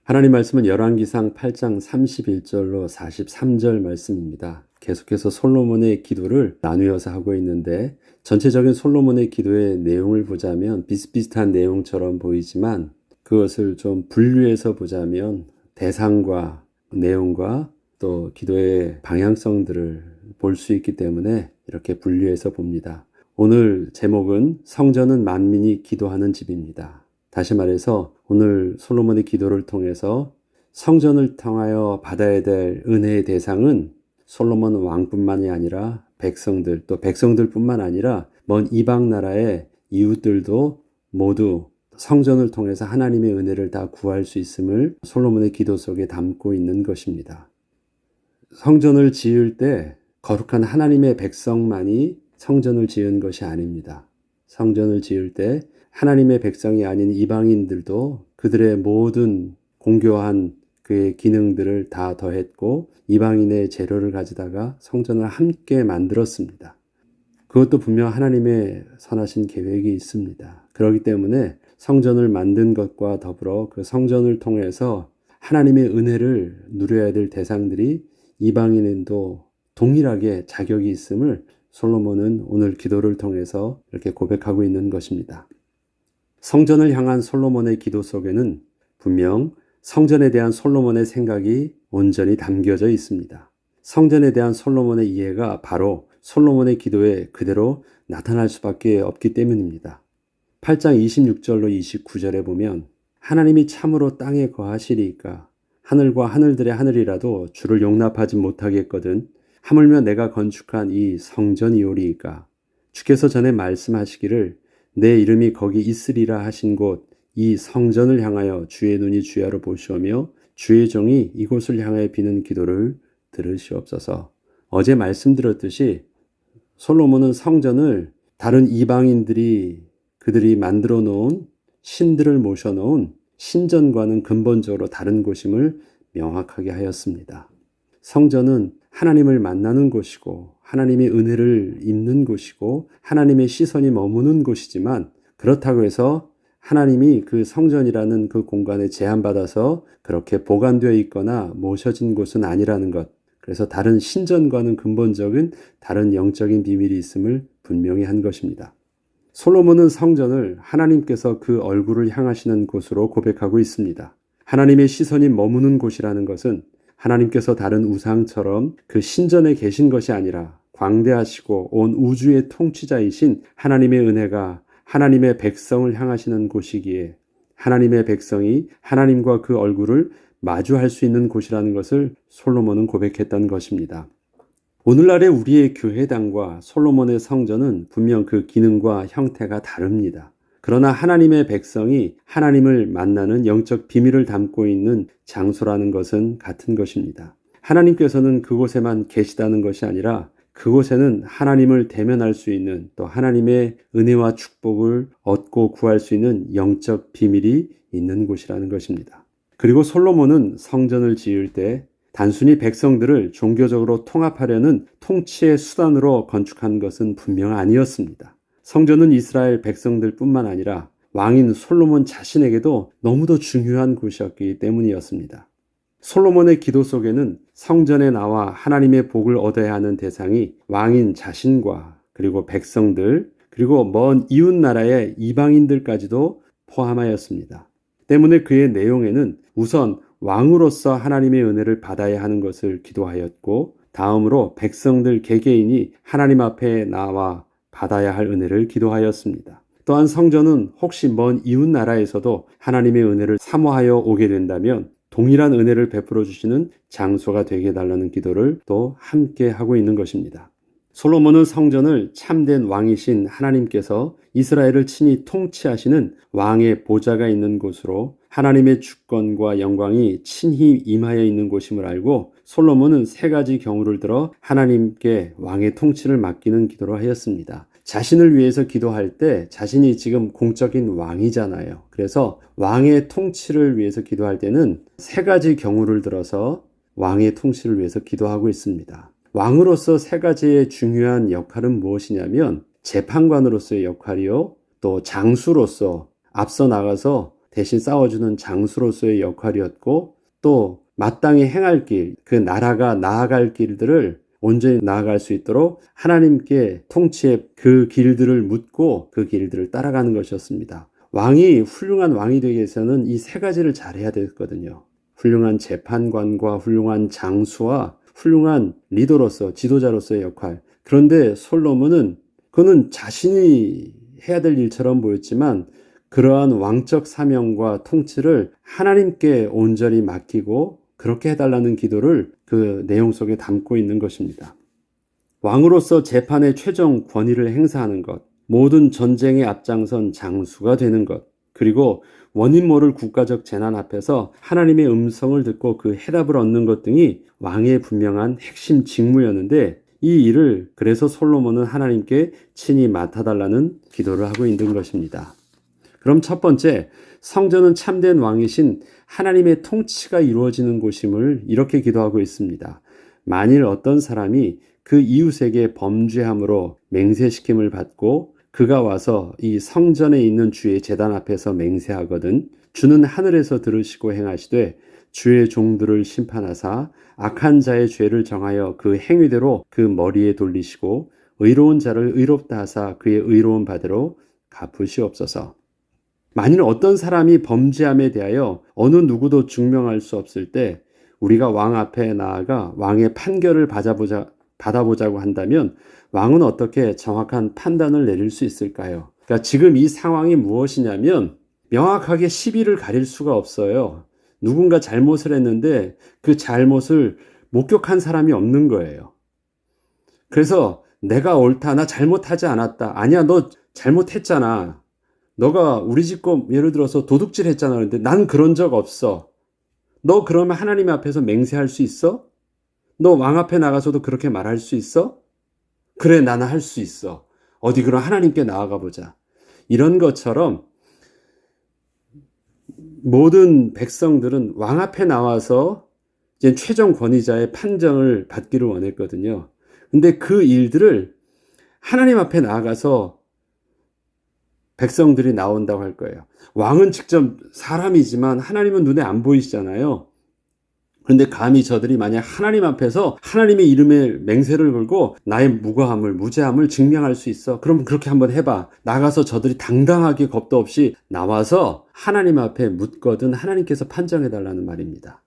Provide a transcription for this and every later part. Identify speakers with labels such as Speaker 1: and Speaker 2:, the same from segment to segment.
Speaker 1: 하나님 말씀은 열왕기상 8장 31절로 43절 말씀입니다. 계속해서 솔로몬의 기도를 나누어서 하고 있는데 전체적인 솔로몬의 기도의 내용을 보자면 비슷비슷한 내용처럼 보이지만 그것을 좀 분류해서 보자면 대상과 내용과 또 기도의 방향성들을 볼 수 있기 때문에 이렇게 분류해서 봅니다. 오늘 제목은 성전은 만민이 기도하는 집입니다. 다시 말해서 오늘 솔로몬의 기도를 통해서 성전을 통하여 받아야 될 은혜의 대상은 솔로몬 왕뿐만이 아니라 백성들, 또 백성들뿐만 아니라 먼 이방 나라의 이웃들도 모두 성전을 통해서 하나님의 은혜를 다 구할 수 있음을 솔로몬의 기도 속에 담고 있는 것입니다. 성전을 지을 때 거룩한 하나님의 백성만이 성전을 지은 것이 아닙니다. 성전을 지을 때 하나님의 백성이 아닌 이방인들도 그들의 모든 공교한 그의 기능들을 다 더했고 이방인의 재료를 가져다가 성전을 함께 만들었습니다. 그것도 분명 하나님의 선하신 계획이 있습니다. 그렇기 때문에 성전을 만든 것과 더불어 그 성전을 통해서 하나님의 은혜를 누려야 될 대상들이 이방인도 동일하게 자격이 있음을 솔로몬은 오늘 기도를 통해서 이렇게 고백하고 있는 것입니다. 성전을 향한 솔로몬의 기도 속에는 분명 성전에 대한 솔로몬의 생각이 온전히 담겨져 있습니다. 성전에 대한 솔로몬의 이해가 바로 솔로몬의 기도에 그대로 나타날 수밖에 없기 때문입니다. 8장 26절로 29절에 보면 하나님이 참으로 땅에 거하시리이까 하늘과 하늘들의 하늘이라도 주를 용납하지 못하겠거든 하물며 내가 건축한 이 성전이오리이까 주께서 전에 말씀하시기를 내 이름이 거기 있으리라 하신 곳 이 성전을 향하여 주의 눈이 주야로 보시오며 주의 종이 이곳을 향하여 비는 기도를 들으시옵소서. 어제 말씀드렸듯이 솔로몬은 성전을 다른 이방인들이 그들이 만들어 놓은 신들을 모셔놓은 신전과는 근본적으로 다른 곳임을 명확하게 하였습니다. 성전은 하나님을 만나는 곳이고 하나님의 은혜를 입는 곳이고 하나님의 시선이 머무는 곳이지만 그렇다고 해서 하나님이 그 성전이라는 그 공간에 제한받아서 그렇게 보관되어 있거나 모셔진 곳은 아니라는 것. 그래서 다른 신전과는 근본적인 다른 영적인 비밀이 있음을 분명히 한 것입니다. 솔로몬은 성전을 하나님께서 그 얼굴을 향하시는 곳으로 고백하고 있습니다. 하나님의 시선이 머무는 곳이라는 것은 하나님께서 다른 우상처럼 그 신전에 계신 것이 아니라 광대하시고 온 우주의 통치자이신 하나님의 은혜가 하나님의 백성을 향하시는 곳이기에 하나님의 백성이 하나님과 그 얼굴을 마주할 수 있는 곳이라는 것을 솔로몬은 고백했던 것입니다. 오늘날의 우리의 교회당과 솔로몬의 성전은 분명 그 기능과 형태가 다릅니다. 그러나 하나님의 백성이 하나님을 만나는 영적 비밀을 담고 있는 장소라는 것은 같은 것입니다. 하나님께서는 그곳에만 계시다는 것이 아니라 그곳에는 하나님을 대면할 수 있는 또 하나님의 은혜와 축복을 얻고 구할 수 있는 영적 비밀이 있는 곳이라는 것입니다. 그리고 솔로몬은 성전을 지을 때 단순히 백성들을 종교적으로 통합하려는 통치의 수단으로 건축한 것은 분명 아니었습니다. 성전은 이스라엘 백성들뿐만 아니라 왕인 솔로몬 자신에게도 너무도 중요한 곳이었기 때문이었습니다. 솔로몬의 기도 속에는 성전에 나와 하나님의 복을 얻어야 하는 대상이 왕인 자신과 그리고 백성들 그리고 먼 이웃 나라의 이방인들까지도 포함하였습니다. 때문에 그의 내용에는 우선 왕으로서 하나님의 은혜를 받아야 하는 것을 기도하였고 다음으로 백성들 개개인이 하나님 앞에 나와 받아야 할 은혜를 기도하였습니다. 또한 성전은 혹시 먼 이웃 나라에서도 하나님의 은혜를 사모하여 오게 된다면 동일한 은혜를 베풀어 주시는 장소가 되게 해달라는 기도를 또 함께 하고 있는 것입니다. 솔로몬은 성전을 참된 왕이신 하나님께서 이스라엘을 친히 통치하시는 왕의 보좌가 있는 곳으로 하나님의 주권과 영광이 친히 임하여 있는 곳임을 알고 솔로몬은 세 가지 경우를 들어 하나님께 왕의 통치를 맡기는 기도를 하였습니다. 자신을 위해서 기도할 때 자신이 지금 공적인 왕이잖아요. 그래서 왕의 통치를 위해서 기도할 때는 세 가지 경우를 들어서 왕의 통치를 위해서 기도하고 있습니다. 왕으로서 세 가지의 중요한 역할은 무엇이냐면 재판관으로서의 역할이요, 또 장수로서 앞서 나가서 대신 싸워주는 장수로서의 역할이었고, 또 마땅히 행할 길, 그 나라가 나아갈 길들을 온전히 나아갈 수 있도록 하나님께 통치의 그 길들을 묻고 그 길들을 따라가는 것이었습니다. 왕이 훌륭한 왕이 되기 위해서는 이 세 가지를 잘해야 되거든요. 훌륭한 재판관과 훌륭한 장수와 훌륭한 리더로서, 지도자로서의 역할. 그런데 솔로몬은 그는 자신이 해야 될 일처럼 보였지만 그러한 왕적 사명과 통치를 하나님께 온전히 맡기고 그렇게 해달라는 기도를 그 내용 속에 담고 있는 것입니다. 왕으로서 재판의 최종 권위를 행사하는 것, 모든 전쟁에 앞장선 장수가 되는 것, 그리고 원인 모를 국가적 재난 앞에서 하나님의 음성을 듣고 그 해답을 얻는 것 등이 왕의 분명한 핵심 직무였는데, 이 일을 그래서 솔로몬은 하나님께 친히 맡아달라는 기도를 하고 있는 것입니다. 그럼 첫 번째, 성전은 참된 왕이신 하나님의 통치가 이루어지는 곳임을 이렇게 기도하고 있습니다. 만일 어떤 사람이 그 이웃에게 범죄함으로 맹세시킴을 받고 그가 와서 이 성전에 있는 주의 제단 앞에서 맹세하거든 주는 하늘에서 들으시고 행하시되 주의 종들을 심판하사 악한 자의 죄를 정하여 그 행위대로 그 머리에 돌리시고 의로운 자를 의롭다 하사 그의 의로운 바대로 갚으시옵소서. 만일 어떤 사람이 범죄함에 대하여 어느 누구도 증명할 수 없을 때 우리가 왕 앞에 나아가 왕의 판결을 받아보자고 한다면 왕은 어떻게 정확한 판단을 내릴 수 있을까요? 그러니까 지금 이 상황이 무엇이냐면 명확하게 시비를 가릴 수가 없어요. 누군가 잘못을 했는데 그 잘못을 목격한 사람이 없는 거예요. 그래서 내가 옳다, 나 잘못하지 않았다. 아니야, 너 잘못했잖아. 너가 우리 집 거 예를 들어서 도둑질 했잖아. 그런데 난 그런 적 없어. 너 그러면 하나님 앞에서 맹세할 수 있어? 너 왕 앞에 나가서도 그렇게 말할 수 있어? 그래, 나는 할 수 있어. 어디 그럼 하나님께 나아가 보자. 이런 것처럼 모든 백성들은 왕 앞에 나와서 이제 최종 권위자의 판정을 받기를 원했거든요. 근데 그 일들을 하나님 앞에 나아가서 백성들이 나온다고 할 거예요. 왕은 직접 사람이지만 하나님은 눈에 안 보이시잖아요. 그런데 감히 저들이 만약 하나님 앞에서 하나님의 이름에 맹세를 걸고 나의 무고함을, 무죄함을 증명할 수 있어. 그럼 그렇게 한번 해봐. 나가서 저들이 당당하게 겁도 없이 나와서 하나님 앞에 묻거든 하나님께서 판정해달라는 말입니다.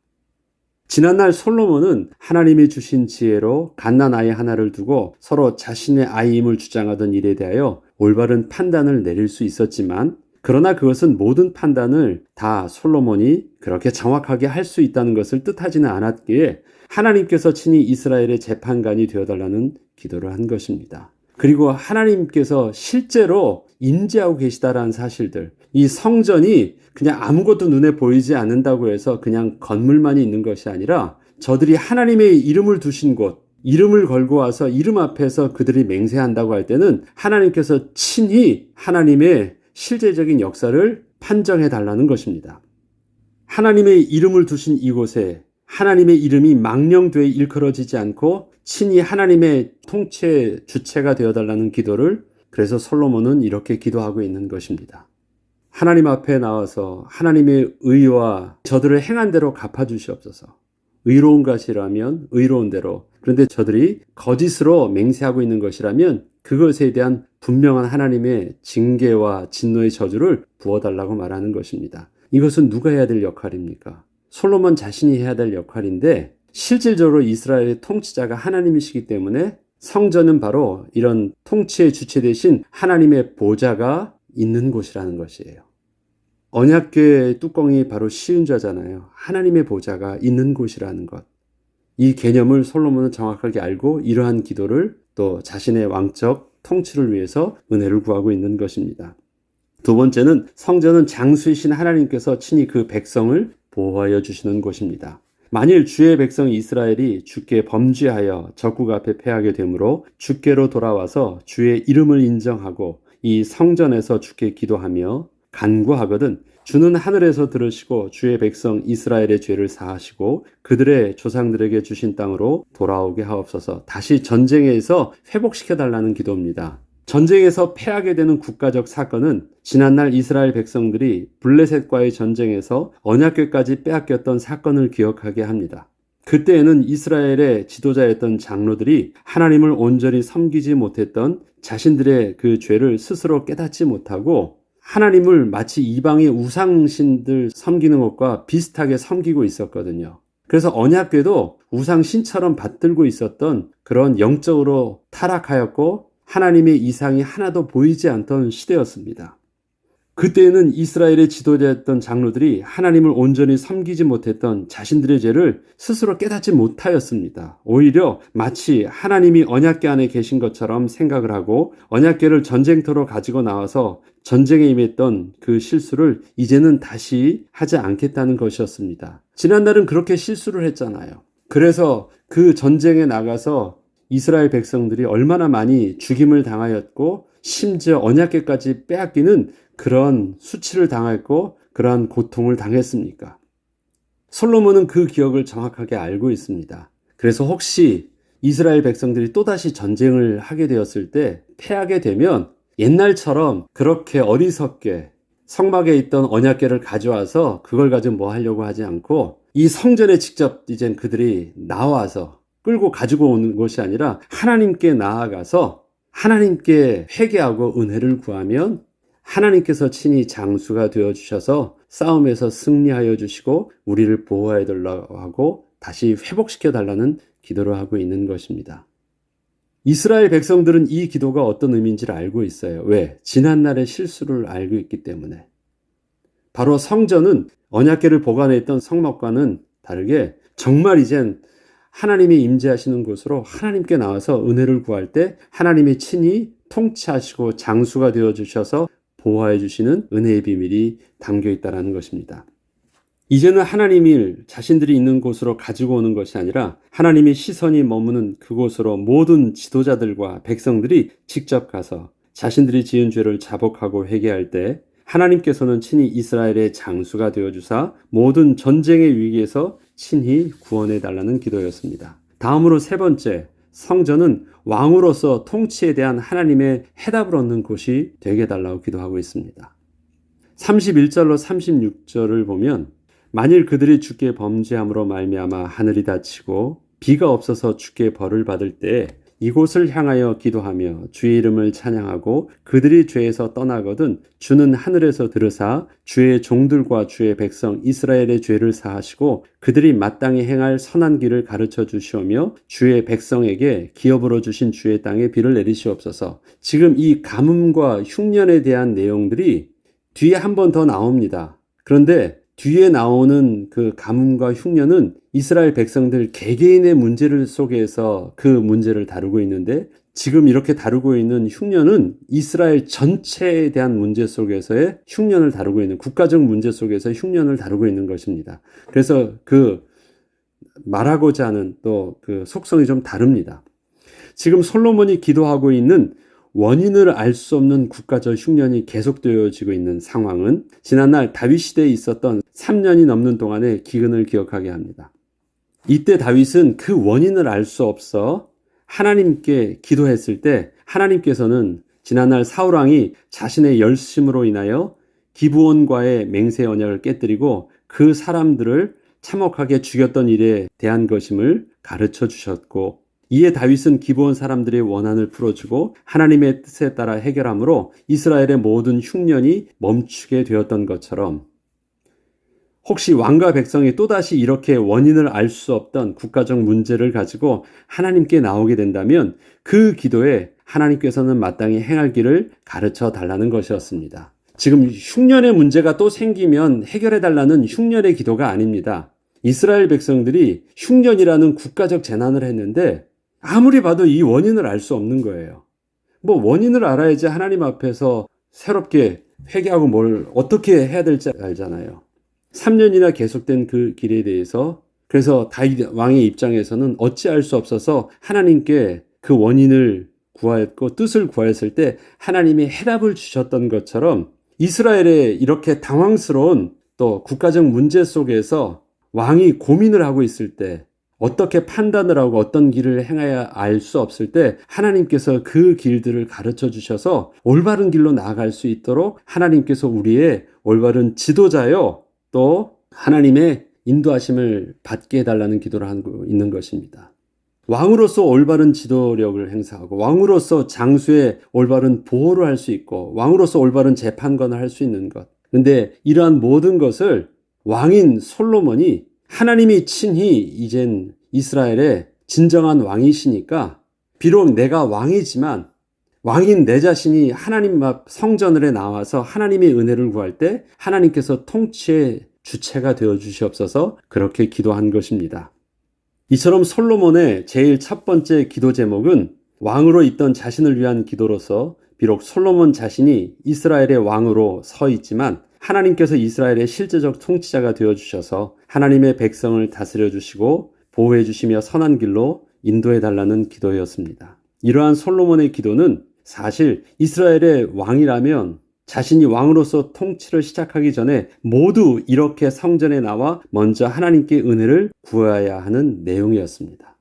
Speaker 1: 지난날 솔로몬은 하나님이 주신 지혜로 갓난 아이 하나를 두고 서로 자신의 아이임을 주장하던 일에 대하여 올바른 판단을 내릴 수 있었지만, 그러나 그것은 모든 판단을 다 솔로몬이 그렇게 정확하게 할 수 있다는 것을 뜻하지는 않았기에 하나님께서 친히 이스라엘의 재판관이 되어달라는 기도를 한 것입니다. 그리고 하나님께서 실제로 임재하고 계시다라는 사실들, 이 성전이 그냥 아무것도 눈에 보이지 않는다고 해서 그냥 건물만이 있는 것이 아니라 저들이 하나님의 이름을 두신 곳, 이름을 걸고 와서 이름 앞에서 그들이 맹세한다고 할 때는 하나님께서 친히 하나님의 실제적인 역사를 판정해 달라는 것입니다. 하나님의 이름을 두신 이곳에 하나님의 이름이 망령되이 일컬어지지 않고 친히 하나님의 통치의 주체가 되어달라는 기도를 그래서 솔로몬은 이렇게 기도하고 있는 것입니다. 하나님 앞에 나와서 하나님의 의와 저들을 행한 대로 갚아주시옵소서. 의로운 것이라면 의로운 대로, 그런데 저들이 거짓으로 맹세하고 있는 것이라면 그것에 대한 분명한 하나님의 징계와 진노의 저주를 부어달라고 말하는 것입니다. 이것은 누가 해야 될 역할입니까? 솔로몬 자신이 해야 될 역할인데, 실질적으로 이스라엘의 통치자가 하나님이시기 때문에 성전은 바로 이런 통치의 주체 대신 하나님의 보좌가 있는 곳이라는 것이에요. 언약궤의 뚜껑이 바로 시은좌잖아요. 하나님의 보좌가 있는 곳이라는 것. 이 개념을 솔로몬은 정확하게 알고 이러한 기도를 또 자신의 왕적 통치를 위해서 은혜를 구하고 있는 것입니다. 두 번째는 성전은 장수이신 하나님께서 친히 그 백성을 보호하여 주시는 곳입니다. 만일 주의 백성 이스라엘이 주께 범죄하여 적국 앞에 패하게 되므로 주께로 돌아와서 주의 이름을 인정하고 이 성전에서 주께 기도하며 간구하거든 주는 하늘에서 들으시고 주의 백성 이스라엘의 죄를 사하시고 그들의 조상들에게 주신 땅으로 돌아오게 하옵소서. 다시 전쟁에서 회복시켜달라는 기도입니다. 전쟁에서 패하게 되는 국가적 사건은 지난날 이스라엘 백성들이 블레셋과의 전쟁에서 언약궤까지 빼앗겼던 사건을 기억하게 합니다. 그때에는 이스라엘의 지도자였던 장로들이 하나님을 온전히 섬기지 못했던 자신들의 그 죄를 스스로 깨닫지 못하고 하나님을 마치 이방의 우상신들 섬기는 것과 비슷하게 섬기고 있었거든요. 그래서 언약궤도 우상신처럼 받들고 있었던 그런 영적으로 타락하였고 하나님의 이상이 하나도 보이지 않던 시대였습니다. 그때는 이스라엘의 지도자였던 장로들이 하나님을 온전히 섬기지 못했던 자신들의 죄를 스스로 깨닫지 못하였습니다. 오히려 마치 하나님이 언약궤 안에 계신 것처럼 생각을 하고 언약궤를 전쟁터로 가지고 나와서 전쟁에 임했던 그 실수를 이제는 다시 하지 않겠다는 것이었습니다. 지난날은 그렇게 실수를 했잖아요. 그래서 그 전쟁에 나가서 이스라엘 백성들이 얼마나 많이 죽임을 당하였고 심지어 언약궤까지 빼앗기는 그런 수치를 당했고 그러한 고통을 당했습니까? 솔로몬은 그 기억을 정확하게 알고 있습니다. 그래서 혹시 이스라엘 백성들이 또다시 전쟁을 하게 되었을 때 패하게 되면 옛날처럼 그렇게 어리석게 성막에 있던 언약궤를 가져와서 그걸 가지고 뭐 하려고 하지 않고 이 성전에 직접 이젠 그들이 나와서 끌고 가지고 오는 것이 아니라 하나님께 나아가서 하나님께 회개하고 은혜를 구하면 하나님께서 친히 장수가 되어주셔서 싸움에서 승리하여 주시고 우리를 보호해 달라고 하고 다시 회복시켜 달라는 기도를 하고 있는 것입니다. 이스라엘 백성들은 이 기도가 어떤 의미인지를 알고 있어요. 왜? 지난날의 실수를 알고 있기 때문에. 바로 성전은 언약궤를 보관했던 성막과는 다르게 정말 이젠 하나님이 임재하시는 곳으로 하나님께 나와서 은혜를 구할 때 하나님이 친히 통치하시고 장수가 되어주셔서 보호해 주시는 은혜의 비밀이 담겨 있다는 것입니다. 이제는 하나님이 자신들이 있는 곳으로 가지고 오는 것이 아니라 하나님의 시선이 머무는 그곳으로 모든 지도자들과 백성들이 직접 가서 자신들이 지은 죄를 자복하고 회개할 때 하나님께서는 친히 이스라엘의 장수가 되어주사 모든 전쟁의 위기에서 친히 구원해 달라는 기도였습니다. 다음으로 세 번째, 성전은 왕으로서 통치에 대한 하나님의 해답을 얻는 곳이 되게 달라고 기도하고 있습니다. 31절로 36절을 보면 만일 그들이 주께 범죄함으로 말미암아 하늘이 닫히고 비가 없어서 주께 벌을 받을 때 이곳을 향하여 기도하며 주의 이름을 찬양하고 그들이 죄에서 떠나거든 주는 하늘에서 들으사 주의 종들과 주의 백성 이스라엘의 죄를 사하시고 그들이 마땅히 행할 선한 길을 가르쳐 주시오며 주의 백성에게 기업으로 주신 주의 땅에 비를 내리시옵소서. 지금 이 가뭄과 흉년에 대한 내용들이 뒤에 한 번 더 나옵니다. 그런데 뒤에 나오는 그 가뭄과 흉년은 이스라엘 백성들 개개인의 문제를 속에서 그 문제를 다루고 있는데 지금 이렇게 다루고 있는 흉년은 이스라엘 전체에 대한 문제 속에서의 흉년을 다루고 있는 국가적 문제 속에서 흉년을 다루고 있는 것입니다. 그래서 그 말하고자 하는 또 그 속성이 좀 다릅니다. 지금 솔로몬이 기도하고 있는 원인을 알 수 없는 국가적 흉년이 계속되어지고 있는 상황은 지난날 다윗 시대에 있었던 3년이 넘는 동안의 기근을 기억하게 합니다. 이때 다윗은 그 원인을 알 수 없어 하나님께 기도했을 때 하나님께서는 지난날 사울왕이 자신의 열심으로 인하여 기브온과의 맹세 언약을 깨뜨리고 그 사람들을 참혹하게 죽였던 일에 대한 것임을 가르쳐 주셨고 이에 다윗은 기브온 사람들의 원한을 풀어주고 하나님의 뜻에 따라 해결함으로 이스라엘의 모든 흉년이 멈추게 되었던 것처럼 혹시 왕과 백성이 또다시 이렇게 원인을 알 수 없던 국가적 문제를 가지고 하나님께 나오게 된다면 그 기도에 하나님께서는 마땅히 행할 길을 가르쳐 달라는 것이었습니다. 지금 흉년의 문제가 또 생기면 해결해 달라는 흉년의 기도가 아닙니다. 이스라엘 백성들이 흉년이라는 국가적 재난을 했는데 아무리 봐도 이 원인을 알 수 없는 거예요. 뭐 원인을 알아야지 하나님 앞에서 새롭게 회개하고 뭘 어떻게 해야 될지 알잖아요. 3년이나 계속된 그 길에 대해서 그래서 다윗 왕의 입장에서는 어찌할 수 없어서 하나님께 그 원인을 구하였고 뜻을 구하였을 때 하나님이 해답을 주셨던 것처럼 이스라엘의 이렇게 당황스러운 또 국가적 문제 속에서 왕이 고민을 하고 있을 때 어떻게 판단을 하고 어떤 길을 행해야 알 수 없을 때 하나님께서 그 길들을 가르쳐 주셔서 올바른 길로 나아갈 수 있도록 하나님께서 우리의 올바른 지도자요, 또 하나님의 인도하심을 받게 해달라는 기도를 하고 있는 것입니다. 왕으로서 올바른 지도력을 행사하고 왕으로서 장수의 올바른 보호를 할 수 있고 왕으로서 올바른 재판관을 할 수 있는 것. 근데 이러한 모든 것을 왕인 솔로몬이 하나님이 친히 이젠 이스라엘의 진정한 왕이시니까 비록 내가 왕이지만 왕인 내 자신이 하나님 앞 성전을에 나와서 하나님의 은혜를 구할 때 하나님께서 통치의 주체가 되어 주시옵소서 그렇게 기도한 것입니다. 이처럼 솔로몬의 제일 첫 번째 기도 제목은 왕으로 있던 자신을 위한 기도로서 비록 솔로몬 자신이 이스라엘의 왕으로 서 있지만 하나님께서 이스라엘의 실제적 통치자가 되어주셔서 하나님의 백성을 다스려 주시고 보호해 주시며 선한 길로 인도해 달라는 기도였습니다. 이러한 솔로몬의 기도는 사실 이스라엘의 왕이라면 자신이 왕으로서 통치를 시작하기 전에 모두 이렇게 성전에 나와 먼저 하나님께 은혜를 구해야 하는 내용이었습니다.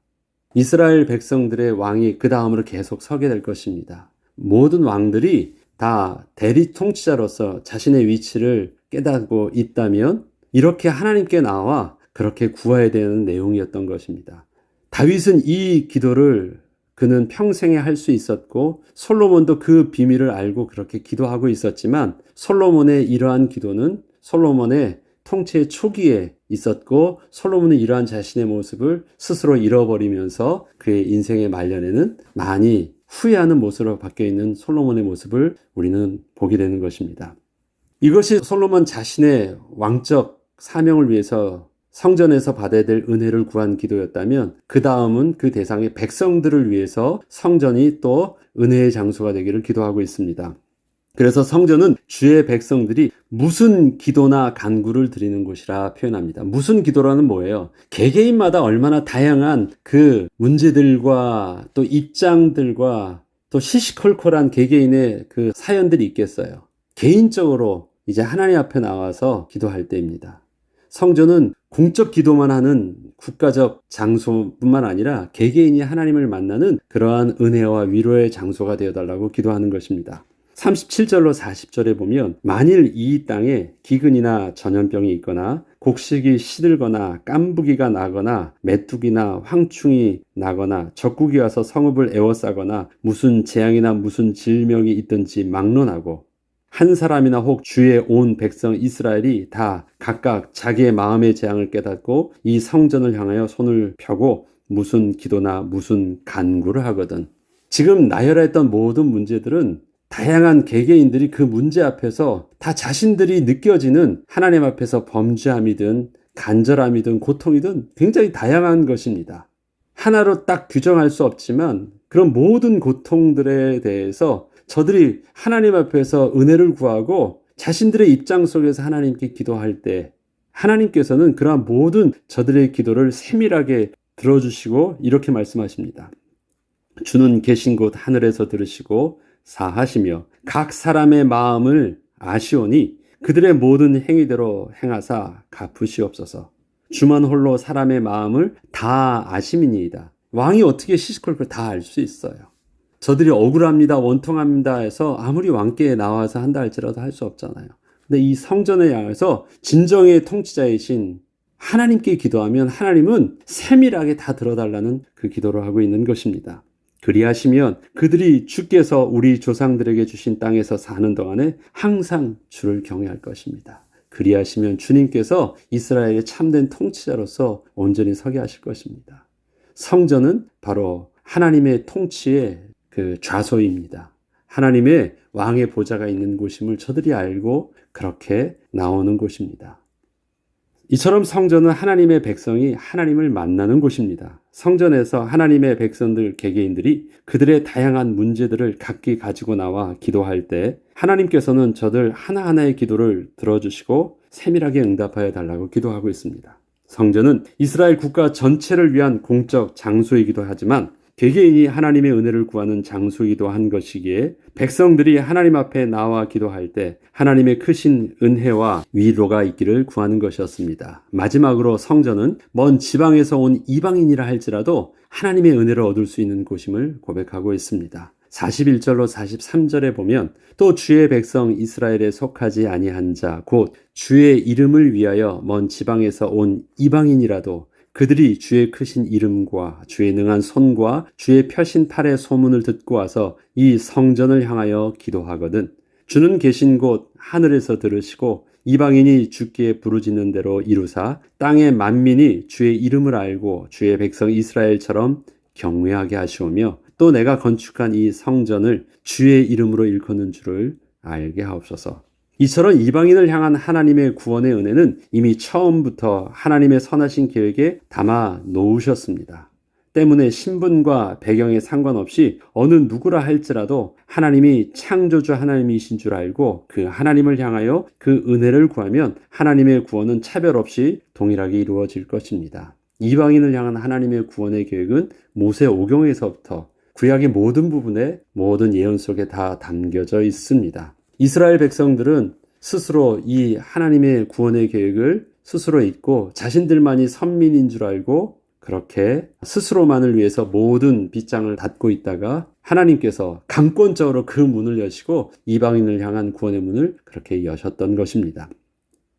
Speaker 1: 이스라엘 백성들의 왕이 그 다음으로 계속 서게 될 것입니다. 모든 왕들이 다 대리 통치자로서 자신의 위치를 깨닫고 있다면 이렇게 하나님께 나와 그렇게 구해야 되는 내용이었던 것입니다. 다윗은 이 기도를 그는 평생에 할 수 있었고 솔로몬도 그 비밀을 알고 그렇게 기도하고 있었지만 솔로몬의 이러한 기도는 솔로몬의 통치의 초기에 있었고 솔로몬은 이러한 자신의 모습을 스스로 잃어버리면서 그의 인생의 말년에는 많이 후회하는 모습으로 바뀌어 있는 솔로몬의 모습을 우리는 보게 되는 것입니다. 이것이 솔로몬 자신의 왕적 사명을 위해서 성전에서 받아야 될 은혜를 구한 기도였다면 그 다음은 그 대상의 백성들을 위해서 성전이 또 은혜의 장소가 되기를 기도하고 있습니다. 그래서 성전은 주의 백성들이 무슨 기도나 간구를 드리는 곳이라 표현합니다. 무슨 기도라는 뭐예요? 개개인마다 얼마나 다양한 그 문제들과 또 입장들과 또 시시콜콜한 개개인의 그 사연들이 있겠어요. 개인적으로 이제 하나님 앞에 나와서 기도할 때입니다. 성전은 공적 기도만 하는 국가적 장소뿐만 아니라 개개인이 하나님을 만나는 그러한 은혜와 위로의 장소가 되어달라고 기도하는 것입니다. 37절로 40절에 보면 만일 이 땅에 기근이나 전염병이 있거나 곡식이 시들거나 깐부기가 나거나 메뚜기나 황충이 나거나 적국이 와서 성읍을 에워싸거나 무슨 재앙이나 무슨 질병이 있든지 막론하고 한 사람이나 혹 주의 온 백성 이스라엘이 다 각각 자기의 마음의 재앙을 깨닫고 이 성전을 향하여 손을 펴고 무슨 기도나 무슨 간구를 하거든. 지금 나열했던 모든 문제들은 다양한 개개인들이 그 문제 앞에서 다 자신들이 느껴지는 하나님 앞에서 범죄함이든 간절함이든 고통이든 굉장히 다양한 것입니다. 하나로 딱 규정할 수 없지만 그런 모든 고통들에 대해서 저들이 하나님 앞에서 은혜를 구하고 자신들의 입장 속에서 하나님께 기도할 때 하나님께서는 그러한 모든 저들의 기도를 세밀하게 들어주시고 이렇게 말씀하십니다. 주는 계신 곳 하늘에서 들으시고 사하시며 각 사람의 마음을 아시오니 그들의 모든 행위대로 행하사 갚으시옵소서. 주만 홀로 사람의 마음을 다 아심이니이다. 왕이 어떻게 시시콜콜 다 알 수 있어요. 저들이 억울합니다, 원통합니다 해서 아무리 왕께 나와서 한다 할지라도 할 수 없잖아요. 근데 이 성전에 향해서 진정의 통치자이신 하나님께 기도하면 하나님은 세밀하게 다 들어달라는 그 기도를 하고 있는 것입니다. 그리하시면 그들이 주께서 우리 조상들에게 주신 땅에서 사는 동안에 항상 주를 경외할 것입니다. 그리하시면 주님께서 이스라엘의 참된 통치자로서 온전히 서게 하실 것입니다. 성전은 바로 하나님의 통치의 그 좌소입니다. 하나님의 왕의 보좌가 있는 곳임을 저들이 알고 그렇게 나오는 곳입니다. 이처럼 성전은 하나님의 백성이 하나님을 만나는 곳입니다. 성전에서 하나님의 백성들 개개인들이 그들의 다양한 문제들을 각기 가지고 나와 기도할 때 하나님께서는 저들 하나하나의 기도를 들어주시고 세밀하게 응답하여 달라고 기도하고 있습니다. 성전은 이스라엘 국가 전체를 위한 공적 장소이기도 하지만 개개인이 하나님의 은혜를 구하는 장소이기도 한 것이기에 백성들이 하나님 앞에 나와 기도할 때 하나님의 크신 은혜와 위로가 있기를 구하는 것이었습니다. 마지막으로 성전은 먼 지방에서 온 이방인이라 할지라도 하나님의 은혜를 얻을 수 있는 곳임을 고백하고 있습니다. 41절로 43절에 보면 또 주의 백성 이스라엘에 속하지 아니한 자 곧 주의 이름을 위하여 먼 지방에서 온 이방인이라도 그들이 주의 크신 이름과 주의 능한 손과 주의 펴신 팔의 소문을 듣고 와서 이 성전을 향하여 기도하거든 주는 계신 곳 하늘에서 들으시고 이방인이 주께 부르짖는 대로 이루사 땅의 만민이 주의 이름을 알고 주의 백성 이스라엘처럼 경외하게 하시오며 또 내가 건축한 이 성전을 주의 이름으로 일컫는 줄을 알게 하옵소서. 이처럼 이방인을 향한 하나님의 구원의 은혜는 이미 처음부터 하나님의 선하신 계획에 담아 놓으셨습니다. 때문에 신분과 배경에 상관없이 어느 누구라 할지라도 하나님이 창조주 하나님이신 줄 알고 그 하나님을 향하여 그 은혜를 구하면 하나님의 구원은 차별 없이 동일하게 이루어질 것입니다. 이방인을 향한 하나님의 구원의 계획은 모세 오경에서부터 구약의 모든 부분에 모든 예언 속에 다 담겨져 있습니다. 이스라엘 백성들은 스스로 이 하나님의 구원의 계획을 스스로 잊고 자신들만이 선민인 줄 알고 그렇게 스스로만을 위해서 모든 빗장을 닫고 있다가 하나님께서 강권적으로 그 문을 여시고 이방인을 향한 구원의 문을 그렇게 여셨던 것입니다.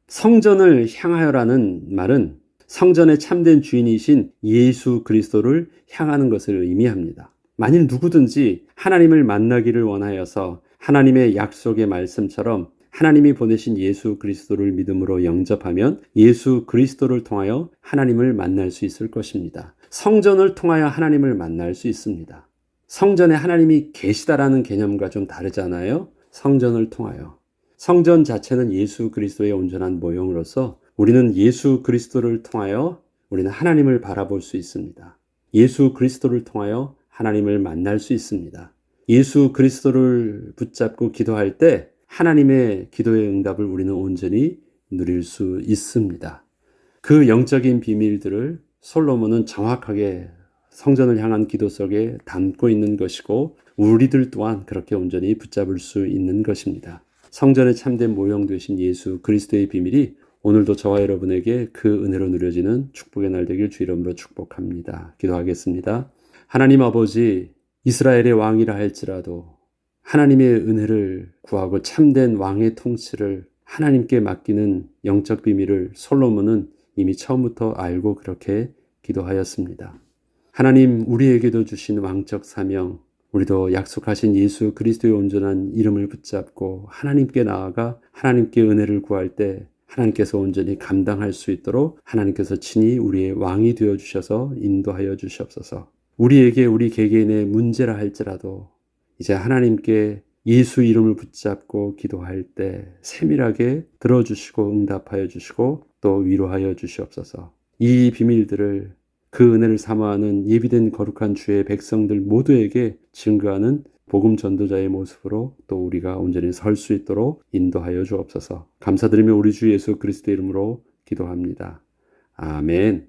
Speaker 1: 성전을 향하여라는 말은 성전의 참된 주인이신 예수 그리스도를 향하는 것을 의미합니다. 만일 누구든지 하나님을 만나기를 원하여서 하나님의 약속의 말씀처럼 하나님이 보내신 예수 그리스도를 믿음으로 영접하면 예수 그리스도를 통하여 하나님을 만날 수 있을 것입니다. 성전을 통하여 하나님을 만날 수 있습니다. 성전에 하나님이 계시다라는 개념과 좀 다르잖아요. 성전을 통하여. 성전 자체는 예수 그리스도의 온전한 모형으로서 우리는 예수 그리스도를 통하여 우리는 하나님을 바라볼 수 있습니다. 예수 그리스도를 통하여 하나님을 만날 수 있습니다. 예수 그리스도를 붙잡고 기도할 때 하나님의 기도의 응답을 우리는 온전히 누릴 수 있습니다. 그 영적인 비밀들을 솔로몬은 정확하게 성전을 향한 기도 속에 담고 있는 것이고 우리들 또한 그렇게 온전히 붙잡을 수 있는 것입니다. 성전의 참된 모형 되신 예수 그리스도의 비밀이 오늘도 저와 여러분에게 그 은혜로 누려지는 축복의 날 되길 주 이름으로 축복합니다. 기도하겠습니다. 하나님 아버지, 이스라엘의 왕이라 할지라도 하나님의 은혜를 구하고 참된 왕의 통치를 하나님께 맡기는 영적 비밀을 솔로몬은 이미 처음부터 알고 그렇게 기도하였습니다. 하나님 우리에게도 주신 왕적 사명, 우리도 약속하신 예수 그리스도의 온전한 이름을 붙잡고 하나님께 나아가 하나님께 은혜를 구할 때 하나님께서 온전히 감당할 수 있도록 하나님께서 친히 우리의 왕이 되어주셔서 인도하여 주시옵소서. 우리에게 우리 개개인의 문제라 할지라도 이제 하나님께 예수 이름을 붙잡고 기도할 때 세밀하게 들어주시고 응답하여 주시고 또 위로하여 주시옵소서. 이 비밀들을 그 은혜를 사모하는 예비된 거룩한 주의 백성들 모두에게 증거하는 복음 전도자의 모습으로 또 우리가 온전히 설 수 있도록 인도하여 주옵소서. 감사드리며 우리 주 예수 그리스도 이름으로 기도합니다. 아멘.